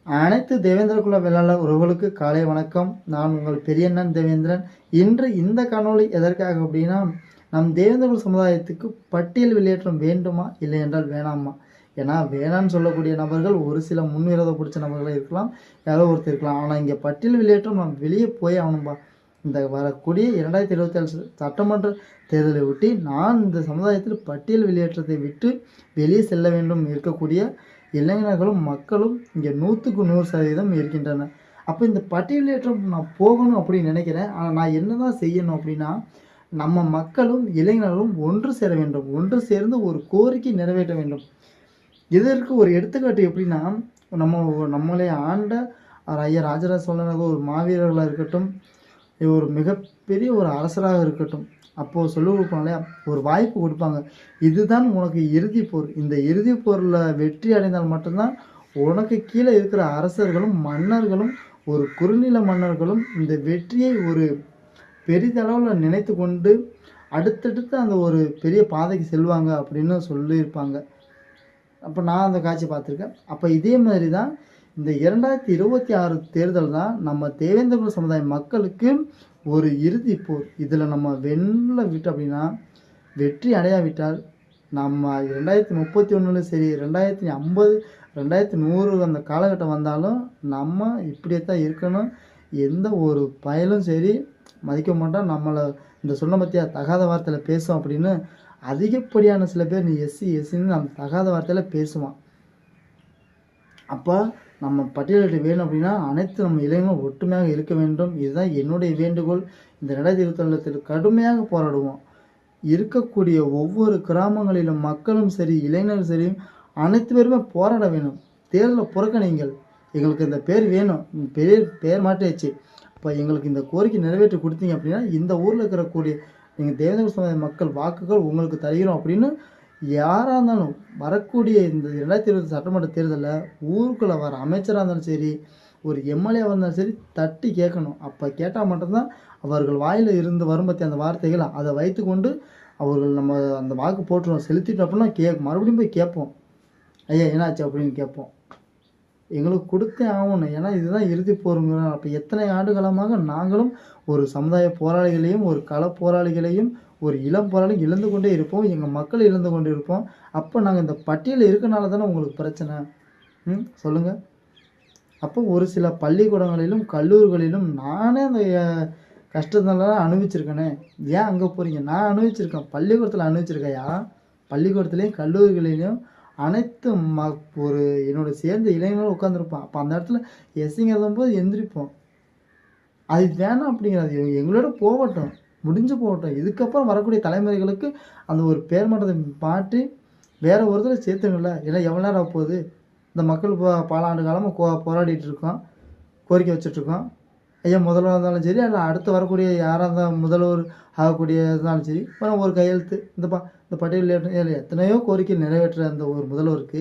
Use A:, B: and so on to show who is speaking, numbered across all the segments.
A: அனைத்து தேவேந்திர குல வேளாளர் உறவுகளுக்கு காலை வணக்கம். நான் உங்கள் பெரியண்ணன் தேவேந்திரன். இன்று இந்த காணொளி எதற்காக அப்படின்னா, நம் தேவேந்திர குல சமுதாயத்துக்கு பட்டியல் வெளியேற்றம் வேண்டுமா இல்லை என்றால் வேணாமா? ஏன்னா வேணான்னு சொல்லக்கூடிய நபர்கள் ஒரு சில முன்விரோதம் பிடிச்ச நபர்களாக இருக்கலாம், யாரோ ஒருத்தர் இருக்கலாம். ஆனால் இங்கே பட்டியல் வெளியேற்றம் நாம் வெளியே போய் ஆகணும்பா. இந்த வரக்கூடிய 2027 சட்டமன்ற தேர்தலை ஒட்டி நான் இந்த சமுதாயத்தில் பட்டியல் வெளியேற்றத்தை விட்டு வெளியே செல்ல வேண்டும் இருக்கக்கூடிய இளைஞர்களும் மக்களும் இங்கே 100% இருக்கின்றனர். அப்போ இந்த பட்டியலேற்றம் நான் போகணும் அப்படின்னு நினைக்கிறேன். ஆனால் நான் என்ன தான் செய்யணும் அப்படின்னா, நம்ம மக்களும் இளைஞர்களும் ஒன்று சேர வேண்டும். ஒன்று சேர்ந்து ஒரு கோரிக்கை நிறைவேற்ற வேண்டும். இதற்கு ஒரு எடுத்துக்காட்டு எப்படின்னா, நம்மளை ஆண்ட ஐயா ராஜராஜ சோழனாக ஒரு மாவீரர்களாக இருக்கட்டும், ஒரு மிகப்பெரிய ஒரு அரசராக இருக்கட்டும், அப்போது சொல்லிக் கொடுப்பாங்க இல்லையா, ஒரு வாய்ப்பு கொடுப்பாங்க. இதுதான் உனக்கு இறுதி போர். இந்த இறுதி போரில் வெற்றி அடைந்தால் மட்டும்தான் உனக்கு கீழே இருக்கிற அரசர்களும் மன்னர்களும் ஒரு குறுநில மன்னர்களும் இந்த வெற்றியை ஒரு பெரிதளவில் நினைத்து கொண்டு அடுத்தடுத்து அந்த ஒரு பெரிய பாதைக்கு செல்வாங்க அப்படின்னு சொல்லியிருப்பாங்க. அப்போ நான் அந்த காட்சி பார்த்துருக்கேன். அப்போ இதே மாதிரி தான் இந்த 2026 தேர்தல் தான் நம்ம தேவேந்திர குல சமுதாய மக்களுக்கு ஒரு இறுதி போர். இதில் நம்ம வெல்ல விட்டோம் அப்படின்னா, வெற்றி அடையாவிட்டால் நம்ம 2031 சரி, 2050, 2100 அந்த காலகட்டம் வந்தாலும் நம்ம இப்படியே தான் இருக்கணும். எந்த ஒரு பயலும் சரி மதிக்க மாட்டோம். நம்மளை இந்த சொன்ன பற்றியா தகாத வார்த்தையில் பேசும் அப்படின்னு அதிகப்படியான சில பேர் நீ எஸ்சின்னு அந்த தகாத வார்த்தையில் பேசுவான். அப்போ நம்ம பட்டியலிட்டு வேணும் அப்படின்னா அனைத்து நம்ம இளைஞர்களும் ஒற்றுமையாக இருக்க வேண்டும். இதுதான் என்னுடைய வேண்டுகோள். இந்த 2027 கடுமையாக போராடுவோம். இருக்கக்கூடிய ஒவ்வொரு கிராமங்களிலும் மக்களும் சரி, இளைஞரும் சரி, அனைத்து பேருமே போராட வேணும். தேர்தலை புறக்கணிங்கள். எங்களுக்கு இந்த பேர் வேணும், பேர் மாற்றியாச்சு. இப்போ எங்களுக்கு இந்த கோரிக்கை நிறைவேற்றி கொடுத்தீங்க அப்படின்னா இந்த ஊரில் இருக்கக்கூடிய நீங்கள் தேவேந்திர சமுதாய மக்கள் வாக்குகள் உங்களுக்கு தருகிறோம் அப்படின்னு யாராக இருந்தாலும் வரக்கூடிய இந்த 2020 சட்டமன்ற தேர்தலில் ஊருக்குள்ளே வர அமைச்சராக இருந்தாலும் சரி, ஒரு எம்எல்ஏவாக இருந்தாலும் சரி தட்டி கேட்கணும். அப்போ கேட்டால் மட்டும்தான் அவர்கள் வாயில் இருந்து வரும் பற்றி அந்த வார்த்தைகள் அதை வைத்து கொண்டு அவர்கள் நம்ம அந்த வாக்கு போட்டுருவோம் செலுத்திட்டோம் அப்படின்னா மறுபடியும் போய் கேட்போம், ஐயா என்னாச்சு அப்படின்னு கேட்போம். எங்களுக்கு கொடுத்தே ஆகணும். ஏன்னா இதுதான் இறுதி போருங்க. அப்போ எத்தனை ஆண்டுகாலமாக நாங்களும் ஒரு சமுதாய போராளிகளையும் ஒரு கள போராளிகளையும் ஒரு இளம் போராளி இழந்து கொண்டே இருப்போம். எங்கள் மக்கள் இழந்து கொண்டு இருப்போம். அப்போ நாங்கள் இந்த பட்டியலில் இருக்கனால தானே உங்களுக்கு பிரச்சனை. சொல்லுங்கள். அப்போ ஒரு சில பள்ளிக்கூடங்களிலும் கல்லூரிகளிலும் நானே அந்த கஷ்டத்தெல்லாம் அனுபவிச்சிருக்கேனே. ஏன் அங்கே போகிறீங்க? நான் அனுபவிச்சிருக்கேன். பள்ளிக்கூடத்தில் அனுபவிச்சிருக்கையா. பள்ளிக்கூடத்துலேயும் கல்லூரிகளிலையும் அனைத்து ஒரு என்னோட சேர்ந்த இளைஞர்களும் உட்காந்துருப்பான். அப்போ அந்த இடத்துல எஸ்சிங்கிறதும் போது எந்திரிப்போம். அது வேணாம் அப்படிங்கிறது எங்களோட போகட்டும், முடிஞ்சு போகட்டும். இதுக்கப்புறம் வரக்கூடிய தலைமுறைகளுக்கு அந்த ஒரு பேர் மட்டத்தை மாற்றி வேறு ஒருத்தர் சேர்த்துங்கள்ல. ஏன்னா எவ்வளோ நேரம் போகுது? இந்த மக்கள் பல ஆண்டு காலமாக போராடிட்டு இருக்கோம், கோரிக்கை வச்சுட்ருக்கோம். ஐயா முதல்வராக இருந்தாலும் சரி, இல்லை அடுத்து வரக்கூடிய யாராக இருந்தால் முதல்வர் ஆகக்கூடிய இருந்தாலும் சரி, ஒரு கையெழுத்து இந்த பட்டியலில் எத்தனையோ கோரிக்கை நிறைவேற்ற அந்த ஒரு முதல்வருக்கு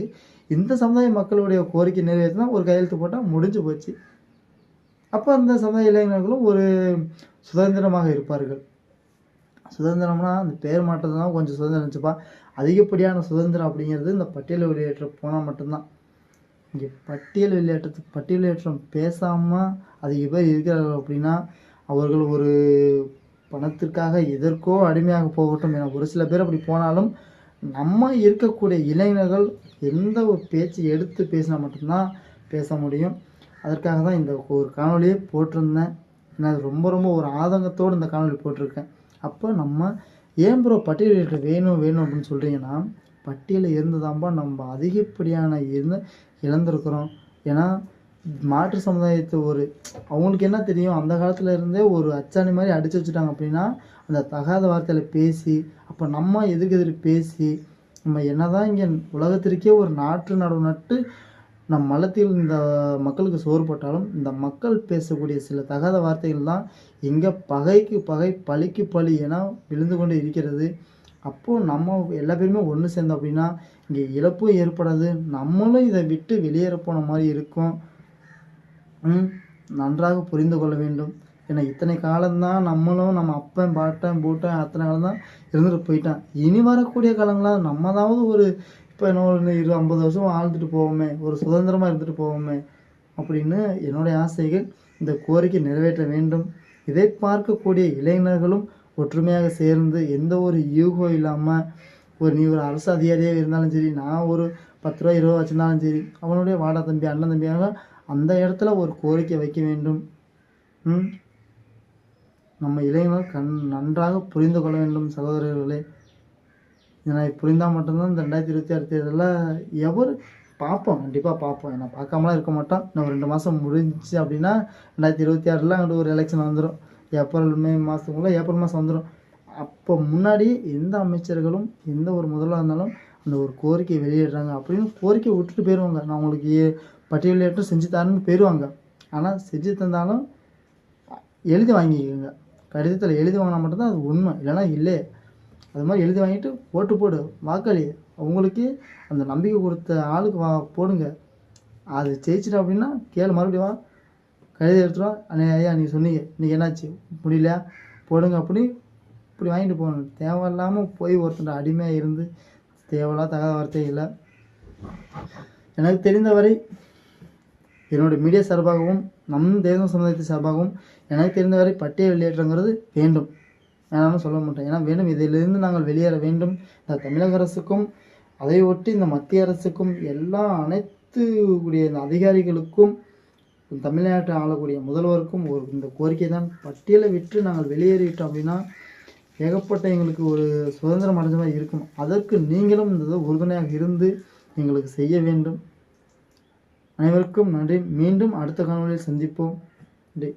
A: இந்த சமுதாய மக்களுடைய கோரிக்கை நிறைவேற்றினா ஒரு கையெழுத்து போட்டால் முடிஞ்சு போச்சு. அப்போ அந்த சமுதாய இளைஞர்களும் ஒரு சுதந்திரமாக இருப்பார்கள். சுதந்திரம்னா அந்த பேர் மாற்றம் தான் கொஞ்சம் சுதந்திரம் இருந்துச்சுப்பா. அதிகப்படியான சுதந்திரம் அப்படிங்கிறது இந்த பட்டியல் வெளியேற்ற போனால் மட்டும்தான். இங்கே பட்டியல் வெளியேற்றம் பேசாமல் அதிக பேர் இருக்கிறார்கள் அப்படின்னா அவர்கள் ஒரு பணத்திற்காக எதற்கோ அடிமையாக போகட்டும் என ஒரு சில பேர் அப்படி போனாலும் நம்ம இருக்கக்கூடிய இளைஞர்கள் எந்த ஒரு பேச்சு எடுத்து பேசினா மட்டும்தான் பேச முடியும். அதற்காக தான் இந்த ஒரு காணொலியை போட்டிருந்தேன். ஏன்னா அது ரொம்ப ஒரு ஆதங்கத்தோடு இந்த காணொலி போட்டிருக்கேன். அப்போ நம்ம ஏன் ப்ரோ பட்டியலில் வேணும் அப்படின்னு சொல்கிறீங்கன்னா, பட்டியலில் இருந்துதான்பா நம்ம அதிகப்படியான இழந்திருக்கிறோம். ஏன்னா மாற்று சமுதாயத்தை அவங்களுக்கு என்ன தெரியும், அந்த காலத்தில் இருந்தே ஒரு அச்சாணி மாதிரி அடித்து வச்சுட்டாங்க அப்படின்னா அந்த தகாத வார்த்தையில் பேசி, அப்போ நம்ம எதிர்க்கு பேசி நம்ம என்ன தான் இங்கே உலகத்திற்கே ஒரு நடவு நட்டு நம் மலத்தில் இந்த மக்களுக்கு சோறு போட்டாலும் இந்த மக்கள் பேசக்கூடிய சில தகாத வார்த்தைகள் தான் இங்கே பகைக்கு பகை பழிக்கு பழி என விழுந்து கொண்டு இருக்கிறது. அப்போது நம்ம எல்லா பேருமே ஒன்று சேர்ந்தோம் அப்படின்னா இங்கே இழப்பும் ஏற்படாது, நம்மளும் இதை விட்டு வெளியேற போன மாதிரி இருக்கும். நன்றாக புரிந்து கொள்ள வேண்டும். ஏன்னா இத்தனை காலம்தான் நம்மளும் நம்ம அப்பன் பாட்டன் பூட்டன் அத்தனை காலம் தான் இருந்துட்டு போயிட்டான். இனி வரக்கூடிய காலங்களாக நம்மதாவது ஒரு இப்போ என்ன ஒரு 50 வருஷம் வாழ்ந்துட்டு போவோமே, ஒரு சுதந்திரமாக இருந்துட்டு போவோமே. அப்படின்னு என்னுடைய ஆசைகள். இந்த கோரிக்கை நிறைவேற்ற வேண்டும். இதை பார்க்கக்கூடிய இளைஞர்களும் ஒற்றுமையாக சேர்ந்து எந்த ஒரு யூகோ இல்லாமல் நீ ஒரு அரசு அதிகாரியாக இருந்தாலும் சரி, நான் ஒரு 10 ரூபா 20 ரூபா வச்சுருந்தாலும் சரி, அவனுடைய வாடா தம்பி அண்ணன் தம்பியாக அந்த இடத்துல ஒரு கோரிக்கை வைக்க வேண்டும். நம்ம இளைஞர்கள் நன்றாக புரிந்து கொள்ள வேண்டும் சகோதரர்களே. ஏன்னா புரிந்தால் மட்டும்தான் இந்த 2026 தேர்தலில் எவர் பார்ப்போம், கண்டிப்பாக பார்ப்போம். ஏன்னா பார்க்காமலாம் இருக்க மாட்டோம். இன்னும் 2 மாதம் முடிஞ்சிச்சு அப்படின்னா 2026 அங்கிட்டு ஒரு எலெக்ஷன் வந்துடும். ஏப்ரல் மாதம் வந்துடும். அப்போ முன்னாடி எந்த அமைச்சர்களும் எந்த ஒரு முதல்வராக இருந்தாலும் அந்த ஒரு கோரிக்கை வெளியிடுறாங்க அப்படின்னு கோரிக்கை விட்டுட்டு போயிடுவாங்க. நான் உங்களுக்கு பட்டியலேற்றம் செஞ்சு தரேன்னு போயிடுவாங்க. ஆனால் செஞ்சு தந்தாலும் எழுதி வாங்கிக்கோங்க. கடிதத்தில் எழுதி வாங்கினா மட்டும்தான் அது உண்மை, இல்லைனா இல்லை. அது மாதிரி எழுதி வாங்கிட்டு ஓட்டு போடு, வாக்களி. அவங்களுக்கு அந்த நம்பிக்கை கொடுத்த ஆளுக்கு போடுங்க. அது ஜெயிச்சிட்டா அப்படின்னா கேளு, மறுபடியும் வா, கடிதம் எடுத்துருவா. ஐயா நீங்கள் சொன்னீங்க, இன்றைக்கி என்னாச்சு முடியல போடுங்க அப்படி இப்படி வாங்கிட்டு போகணும். தேவையில்லாமல் போய் ஒருத்தர் அடிமையாக இருந்து தேவையில்லாத தகாத வார்த்தைகளை. எனக்கு தெரிந்தவரை என்னுடைய மீடியா சார்பாகவும் நம் தேவ சமுதாயத்தை சார்பாகவும் எனக்கு தெரிந்தவரை பட்டியல் வெளியேற்றங்கிறது வேண்டும். வேணாலும் சொல்ல மாட்டேன். ஏன்னா வேண்டும், இதிலிருந்து நாங்கள் வெளியேற வேண்டும். இந்த தமிழக அரசுக்கும் அதை ஒட்டி இந்த மத்திய அரசுக்கும் அனைத்து கூடிய இந்த அதிகாரிகளுக்கும் தமிழ்நாட்டை ஆளக்கூடிய முதல்வருக்கும் இந்த கோரிக்கை தான். பட்டியலை விட்டு நாங்கள் வெளியேறிவிட்டோம் அப்படின்னா ஏகப்பட்ட எங்களுக்கு ஒரு சுதந்திரம் அடைஞ்ச மாதிரி இருக்கும். அதற்கு நீங்களும் இந்த உறுதுணையாக இருந்து எங்களுக்கு செய்ய வேண்டும். அனைவருக்கும் நன்றி. மீண்டும் அடுத்த காணொலியில் சந்திப்போம். நன்றி.